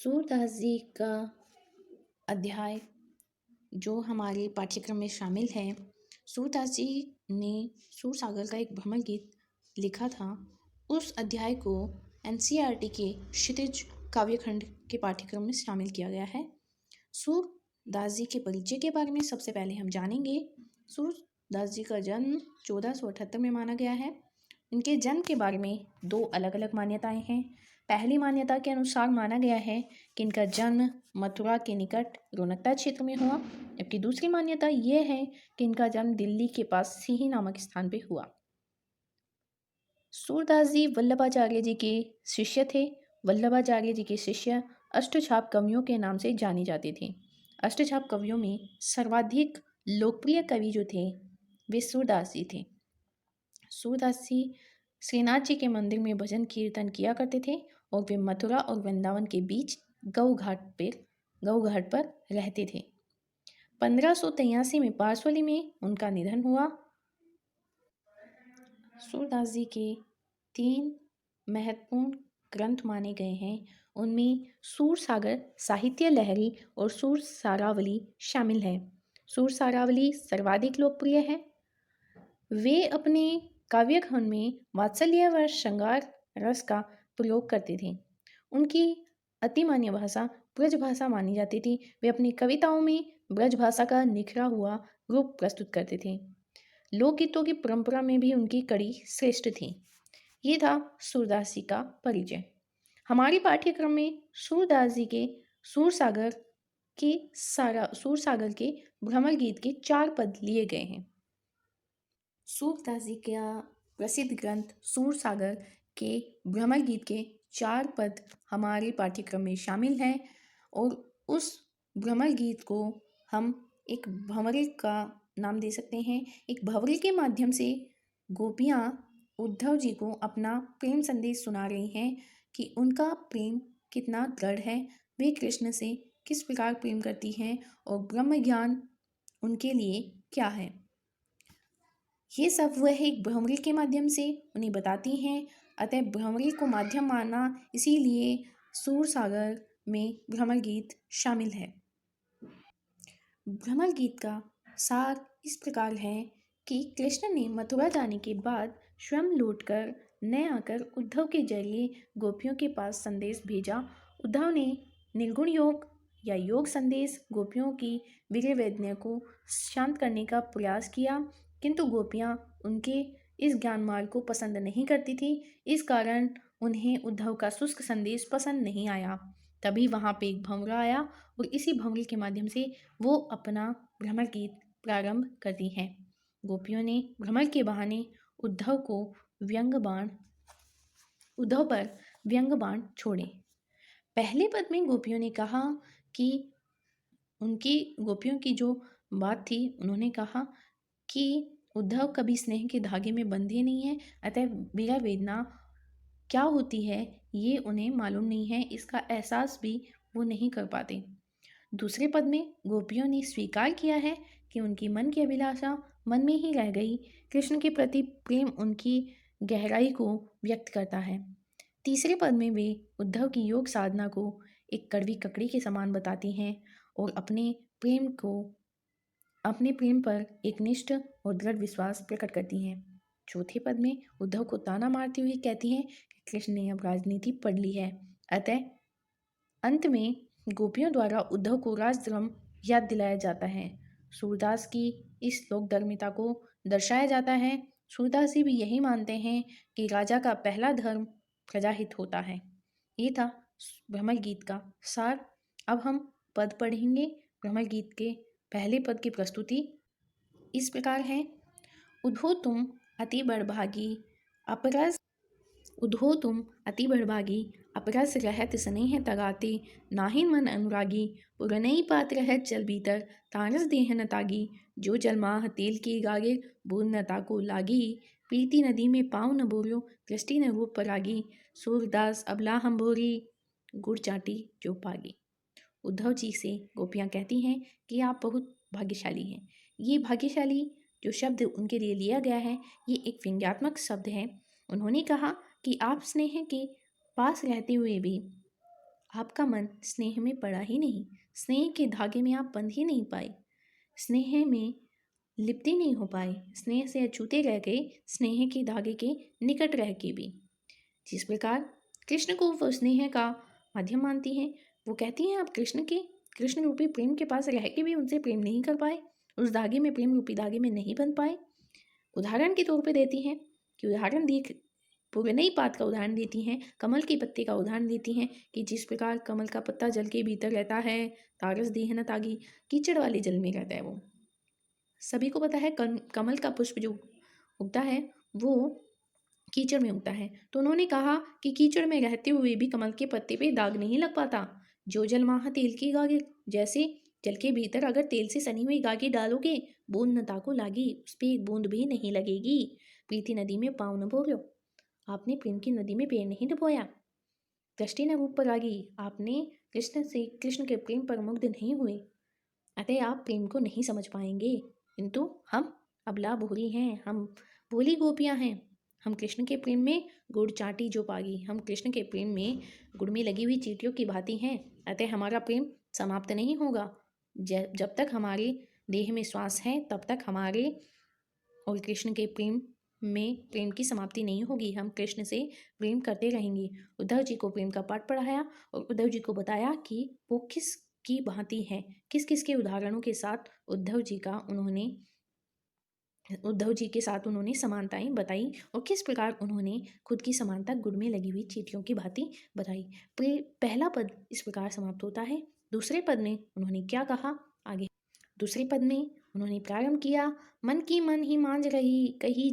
सूरदास जी का अध्याय जो हमारे पाठ्यक्रम में शामिल है। सूरदास जी ने सूरसागर का एक भ्रमर गीत लिखा था। उस अध्याय को एनसीईआरटी के क्षितिज काव्यखंड के पाठ्यक्रम में शामिल किया गया है। सूरदास जी के परिचय के बारे में सबसे पहले हम जानेंगे। सूरदास जी का जन्म 1478 में माना गया है। इनके जन्म के बारे में दो अलग अलग मान्यताएं हैं। पहली मान्यता के अनुसार माना गया है कि इनका जन्म मथुरा के निकट रोनकता क्षेत्र में हुआ, जबकि दूसरी मान्यता यह है कि इनका जन्म दिल्ली के पास सिही नामक स्थान पर हुआ। सूरदास जी वल्लभाचार्य जी के शिष्य थे। वल्लभाचार्य जी के शिष्य अष्टछाप कवियों के नाम से जाने जाते थे। अष्टछाप कवियों में सर्वाधिक लोकप्रिय कवि जो थे वे सूरदास जी थे। सूरदास जी श्रीनाथ जी के मंदिर में भजन कीर्तन किया करते थे और वे मथुरा और वृंदावन के बीच गऊ घाट पर रहते थे। 1583 में पारसोली में उनका निधन हुआ। सूरदास जी के 3 महत्वपूर्ण ग्रंथ माने गए हैं। उनमें सूरसागर साहित्य लहरी और सूरसारावली शामिल है। सूरसारावली सर्वाधिक लोकप्रिय है। वे अपने काव्यखंड में वात्सल्य व श्रृंगार रस का प्रयोग करते थे। उनकी अतिमान्य भाषा ब्रज भाषा मानी जाती थी। वे अपनी कविताओं में ब्रज भाषा का निखरा हुआ रूप प्रस्तुत करते थे। लोकगीतों की परंपरा में भी उनकी कड़ी श्रेष्ठ थी। ये था सूरदास जी का परिचय। हमारे पाठ्यक्रम में सूरदास जी के सूरसागर के भ्रमर गीत के 4 पद लिए गए हैं। सूरदास जी का प्रसिद्ध ग्रंथ सूरसागर के भ्रमर गीत के 4 पद हमारे पाठ्यक्रम में शामिल हैं और उस भ्रमर गीत को हम एक भंवरे का नाम दे सकते हैं। एक भंवरे के माध्यम से गोपियाँ उद्धव जी को अपना प्रेम संदेश सुना रही हैं कि उनका प्रेम कितना दृढ़ है, वे कृष्ण से किस प्रकार प्रेम करती हैं और ब्रह्म ज्ञान उनके लिए क्या है। ये सब वह एक भ्रमरी के माध्यम से उन्हें बताती हैं। अतः भ्रमरी को माध्यम माना, इसीलिए सूरसागर में भ्रमर गीत शामिल है। भ्रमर गीत का सार इस प्रकार है कि कृष्ण ने मथुरा जाने के बाद स्वयं लौटकर न आकर उद्धव के जरिए गोपियों के पास संदेश भेजा। उद्धव ने निर्गुण योग या योग संदेश गोपियों की विरह वेदना को शांत करने का प्रयास किया, किंतु गोपियाँ उनके इस ज्ञान मार्ग को पसंद नहीं करती थी। इस कारण उन्हें उद्धव का शुष्क संदेश पसंद नहीं आया। तभी वहाँ पे एक भंवरा आया और इसी भंवरे के माध्यम से वो अपना भ्रमर गीत प्रारंभ करती हैं। गोपियों ने भ्रमर के बहाने उद्धव पर व्यंग बाण छोड़े। पहले पद में गोपियों ने कहा कि उनकी गोपियों की जो बात थी, उन्होंने कहा कि उद्धव कभी स्नेह के धागे में बंधे नहीं है, अतः विरह वेदना क्या होती है ये उन्हें मालूम नहीं है, इसका एहसास भी वो नहीं कर पाते। दूसरे पद में गोपियों ने स्वीकार किया है कि उनकी मन की अभिलाषा मन में ही रह गई। कृष्ण के प्रति प्रेम उनकी गहराई को व्यक्त करता है। तीसरे पद में वे उद्धव की योग साधना को एक कड़वी ककड़ी के समान बताती हैं और अपने प्रेम पर एक निष्ठ और दृढ़ विश्वास प्रकट करती हैं। चौथे पद में उद्धव को ताना मारती हुई कहती हैं कि कृष्ण ने अब राजनीति पढ़ ली है। अतः अंत में गोपियों द्वारा उद्धव को राजधर्म याद दिलाया जाता है। सूरदास की इस लोकधर्मिता को दर्शाया जाता है। सूरदास जी भी यही मानते हैं कि राजा का पहला धर्म प्रजाहित होता है। ये था भ्रमर गीत का सार। अब हम पद पढ़ेंगे। भ्रमर गीत के पहले पद की प्रस्तुति इस प्रकार है। उद्धो तुम अति बड़भागी अपरस रहत स्नेह तगाते नाहिन मन अनुरागी पुरनई पात्र है चल भीतर तारस देह न तागी जो जलमाह तेल की गागे बूंद न ताको लागी प्रीति नदी में पाँव न बोरियो दृष्टि न रूप परागी सूरदास अबला हम भोरी गुड़ चाटी जो पागी। उद्धव जी से गोपियाँ कहती हैं कि आप बहुत भाग्यशाली हैं। ये भाग्यशाली जो शब्द उनके लिए लिया गया है, ये एक व्यंग्यात्मक शब्द है। उन्होंने कहा कि आप स्नेह के पास रहते हुए भी आपका मन स्नेह में पड़ा ही नहीं, स्नेह के धागे में आप बंध ही नहीं पाए, स्नेह में लिपटे नहीं हो पाए, स्नेह से अछूते रह गए, स्नेह के धागे के निकट रह के भी। जिस प्रकार कृष्ण को वो स्नेह का माध्यम मानती हैं, वो कहती हैं आप कृष्ण रूपी प्रेम के पास रह के भी उनसे प्रेम नहीं कर पाए, उस धागे में, प्रेम रूपी धागे में नहीं बन पाए। उदाहरण के तौर पे देती हैं कि उदाहरण देख पुरानी बात का उदाहरण देती हैं, कमल के पत्ते का उदाहरण देती हैं कि जिस प्रकार कमल का पत्ता जल के भीतर रहता है, तारस देह न तागी, कीचड़ वाले जल में रहता है वो। सभी को पता है कमल का पुष्प जो उगता है वो कीचड़ में उगता है। तो उन्होंने कहा कि कीचड़ में रहते हुए भी कमल के पत्ते पे दाग नहीं लग पाता। जो जल माह तेल की गागे, जैसे जल के भीतर अगर तेल से सनी हुई गागी डालोगे, बूंद न ताको लागी, उस पर एक बूंद भी नहीं लगेगी। प्रीति नदी में पाँव न बोलो, आपने प्रेम की नदी में पैर नहीं डुबोया। दृष्टि न रूप पर आगी, आपने कृष्ण के प्रेम पर मुग्ध नहीं हुए, अतः आप प्रेम को नहीं समझ पाएंगे। किंतु हम अबला भूरी हैं, हम भोली गोपियां हैं, हम कृष्ण के प्रेम में गुड़ चाटी जो पागी, हम कृष्ण के प्रेम में गुड़ में लगी हुई चींटियों की भांति हैं। अतः हमारा प्रेम समाप्त नहीं होगा। जब तक हमारे देह में श्वास है तब तक हमारे और कृष्ण के प्रेम में प्रेम की समाप्ति नहीं होगी। हम कृष्ण से प्रेम करते रहेंगे। उद्धव जी को प्रेम का पाठ पढ़ाया और उद्धव जी को बताया कि वो किस की भांति है, किस किस के उदाहरणों के साथ उद्धव जी के साथ उन्होंने समानताएं बताई और किस प्रकार उन्होंने खुद की समानता गुड़ में लगी हुई चींटियों की भांति बताई। पहला पद इस प्रकार समाप्त होता है। दूसरे पद में उन्होंने क्या कहा आगे? दूसरे पद में उन्होंने प्रारंभ किया, मन की मन ही मांझ रही, कही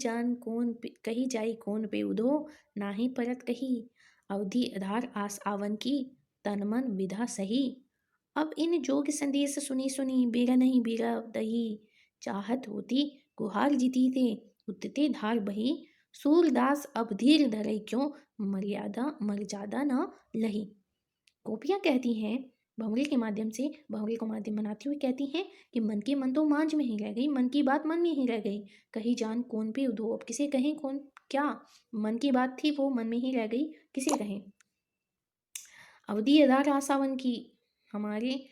जाई कौन पे उधो, नाही परत कही, अवधि आधार आस आवन की, तन मन विधा सही। अब इन जोग संदेश सुनी सुनी, बेरा नहीं बेरा दही, चाहत होती गुहार जीती थे, उतते धार बही, सूरदास अब धीर धरे क्यों, मर्यादा न लही। गोपियाँ कहती हैं, भंवरे के माध्यम से, भंवरे को माध्यम बनाती हुई कहती हैं कि मन की मन तो मांझ में ही रह गई, मन की बात मन में ही रह गई, कही जान कौन पे उधो, अब किसे कहें कौन क्या, मन की बात थी वो मन में ही रह गई, किसे कहें। अवधि आधार आसावन की, हमारे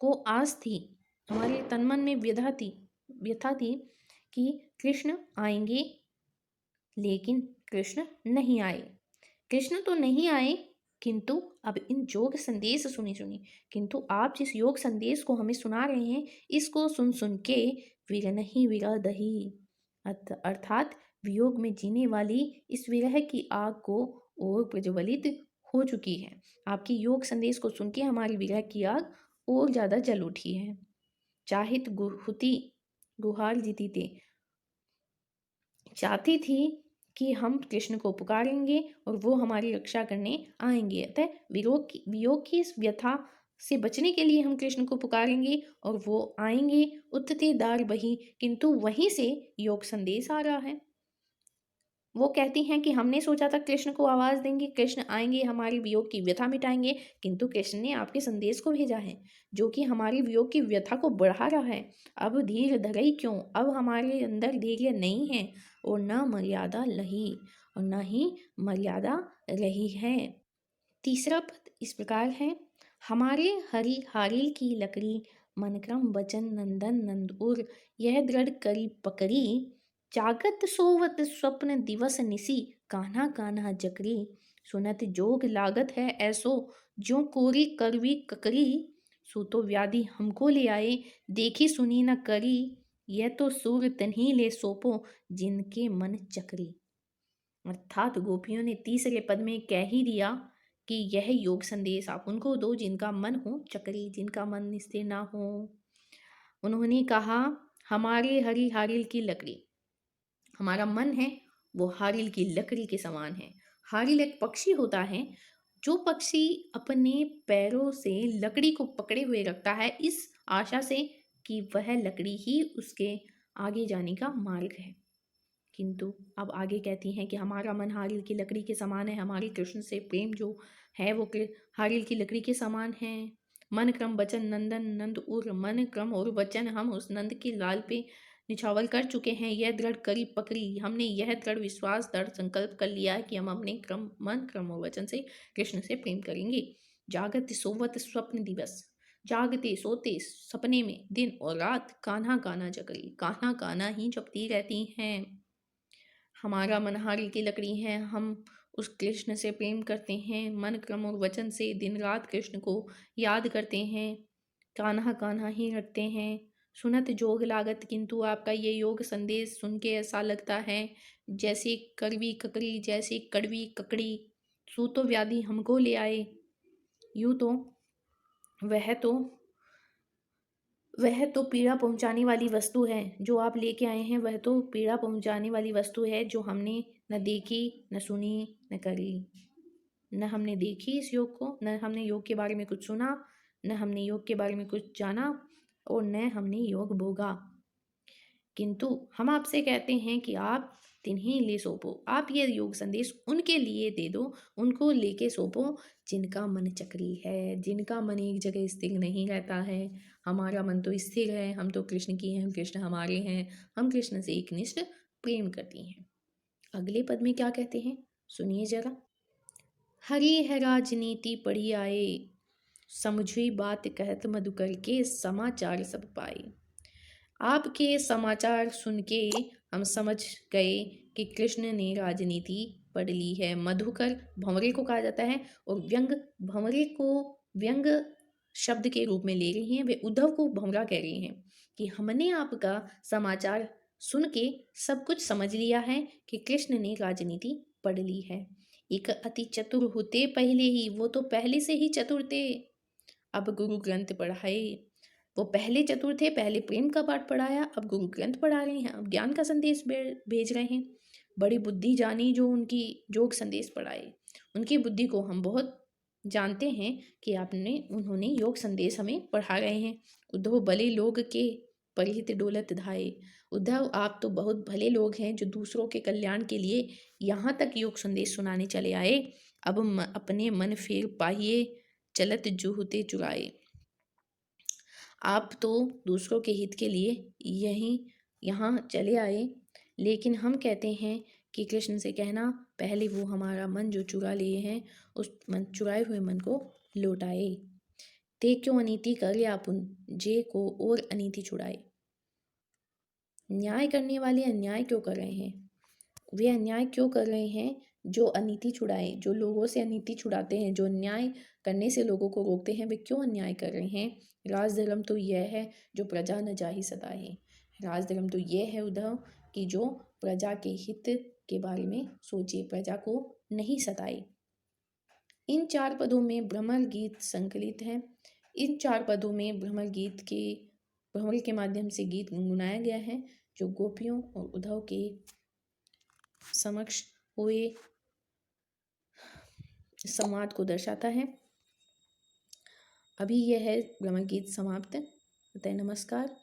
को आस थी, हमारे तन मन में व्यथा थी कि कृष्ण आएंगे, लेकिन कृष्ण नहीं आए। कृष्ण तो नहीं आए, किंतु अब इन योग संदेश सुनी, किंतु आप जिस योग संदेश को हमें सुना रहे हैं, इसको सुन सुन के विरह विरह दही, अर्थात वियोग में जीने वाली इस विरह की आग को और प्रज्वलित हो चुकी है। आपके योग संदेश को सुन के हमारी विरह की आग और ज़्यादा जल उठी है। चाहित गुहुति गुहार जीती थे, चाहती थी कि हम कृष्ण को पुकारेंगे और वो हमारी रक्षा करने आएंगे। अतः वियोग की इस व्यथा से बचने के लिए हम कृष्ण को पुकारेंगे और वो आएंगे, उत्ते दार बही, किंतु वहीं से योग संदेश आ रहा है। वो कहती हैं कि हमने सोचा था कृष्ण को आवाज़ देंगे, कृष्ण आएंगे, हमारी वियोग की व्यथा मिटाएंगे, किंतु कृष्ण ने आपके संदेश को भेजा है जो कि हमारी वियोग की व्यथा को बढ़ा रहा है। अब धीर धरई क्यों, अब हमारे अंदर धैर्य नहीं है और न मर्यादा लही और न ही मर्यादा रही है। तीसरा पद इस प्रकार है, हमारे हरि हारिल की लकड़ी, मन क्रम वचन नंदन नंदुर, यह दृढ़ करी पकड़ी, जागत सोवत स्वप्न दिवस निसी, कान्हा कान्हा जकरी, सुनत जोग लागत है ऐसो, ज्यों कोरी करवी ककरी, सो तो व्याधि हमको ले आए, देखी सुनी न करी, यह तो सूर तन्ही ले सोपो, जिनके मन चकरी। अर्थात गोपियों ने तीसरे पद में कह ही दिया कि यह योग संदेश आप उनको दो जिनका मन हो चकरी, जिनका मन स्थिर ना हो। उन्होंने कहा, हमारे हरी हारिल की लकड़ी, हमारा मन है वो हारिल की लकड़ी के समान है। हारिल एक पक्षी होता है, जो पक्षी अपने पैरों से लकड़ी को पकड़े हुए रखता है इस आशा से कि वह लकड़ी ही उसके आगे जाने का मार्ग है। किंतु अब आगे कहती हैं कि हमारा मन हारिल की लकड़ी के समान है, हमारी कृष्ण से प्रेम जो है वो हारिल की लकड़ी के समान है। मन क्रम वचन नंदन नंद और मन क्रम और वचन हम उस नंद की लाल पे निछावर कर चुके हैं। यह दृढ़ करी पकड़ी, हमने यह दृढ़ विश्वास दृढ़ संकल्प कर लिया है कि हम अपने मन क्रम और वचन से कृष्ण से प्रेम करेंगे। जागत सोवत स्वप्न दिवस, जागते सोते सपने में दिन और रात कान्हा कान्हा जगई, कान्हा कान्हा ही जपती रहती हैं। हमारा मन हारी की लकड़ी है, हम उस कृष्ण से प्रेम करते हैं, मन क्रम और वचन से दिन रात कृष्ण को याद करते हैं, कान्हा कान्हा ही रखते हैं। सुनत जोग लागत, किंतु आपका ये योग संदेश सुन के ऐसा लगता है जैसे कड़वी ककड़ी, जैसे कड़वी ककड़ी सू तो व्याधि हमको ले आए। यूँ तो वह तो वह तो पीड़ा पहुंचाने वाली वस्तु है जो आप लेके आए हैं, वह तो पीड़ा पहुंचाने वाली वस्तु है जो हमने न देखी, न सुनी, न करी। न हमने देखी इस योग को, न हमने योग के बारे में कुछ सुना, न हमने योग के बारे में कुछ जाना, और न हमने योग भोगा। किंतु हम आपसे कहते हैं कि आप तिन्हीं ले सौंपो, आप ये योग संदेश उनके लिए दे दो, उनको लेके सौंपो जिनका मन चक्री है, जिनका मन एक जगह स्थिर नहीं रहता है। हमारा मन तो स्थिर है, हम तो कृष्ण की हैं, कृष्ण हमारे हैं, हम कृष्ण से एकनिष्ठ प्रेम करती हैं। अगले पद में क्या कहते हैं, सुनिए जरा। हरी है राजनीति पढ़ी आए, समझी बात कहत मधुकर के समाचार सब पाए। आपके समाचार सुन के हम समझ गए कि कृष्ण ने राजनीति पढ़ ली है। मधुकर भंवरे को कहा जाता है, और व्यंग भंवरे को व्यंग शब्द के रूप में ले रही हैं, वे उद्धव को भंवरा कह रही हैं कि हमने आपका समाचार सुन के सब कुछ समझ लिया है कि कृष्ण ने राजनीति पढ़ ली है। एक अति चतुर होते पहले ही, वो तो पहले से ही चतुर थे, अब गुरु ग्रंथ पढ़ाए। वो पहले चतुर थे, पहले प्रेम का पाठ पढ़ाया, अब गुरु ग्रंथ पढ़ा रहे हैं, अब ज्ञान का संदेश भेज रहे हैं। बड़ी बुद्धि जानी जो उनकी जोग संदेश पढ़ाए, उनकी बुद्धि को हम बहुत जानते हैं कि उन्होंने योग संदेश हमें पढ़ा रहे हैं। उद्धव भले लोग के परिहित डोलत धाये, उद्धव आप तो बहुत भले लोग हैं जो दूसरों के कल्याण के लिए यहाँ तक योग संदेश सुनाने चले आए। अब अपने मन फेर पाहिए, चलत जूहते चुराए। आप तो दूसरों के हित के लिए यहाँ चले आए, लेकिन हम कहते हैं कि कृष्ण से कहना, पहले वो हमारा मन जो चुरा लिए हैं, उस चुराए हुए मन को लौटाए। ते क्यों अनीति करे आपुन, जे को और अनीति छुड़ाए। न्याय करने वाले अन्याय क्यों कर रहे हैं, वे अन्याय क्यों कर रहे हैं जो अनीति छुड़ाए, जो लोगों से अनीति छुड़ाते हैं, जो अन्याय करने से लोगों को रोकते हैं, वे क्यों अन्याय कर रहे हैं। राजधर्म तो यह है जो प्रजा न जाहि सताए। राजधर्म तो यह है उद्धव कि जो प्रजा के हित के बारे में सोचे, प्रजा को नहीं सताए। इन 4 पदों में भ्रमर गीत संकलित है। इन 4 पदों में भ्रमर के माध्यम से गीत गुनगुनाया गया है, जो गोपियों और उद्धव के समक्ष हुए संवाद को दर्शाता है। अभी यह है भ्रमर गीत समाप्त। अतः नमस्कार।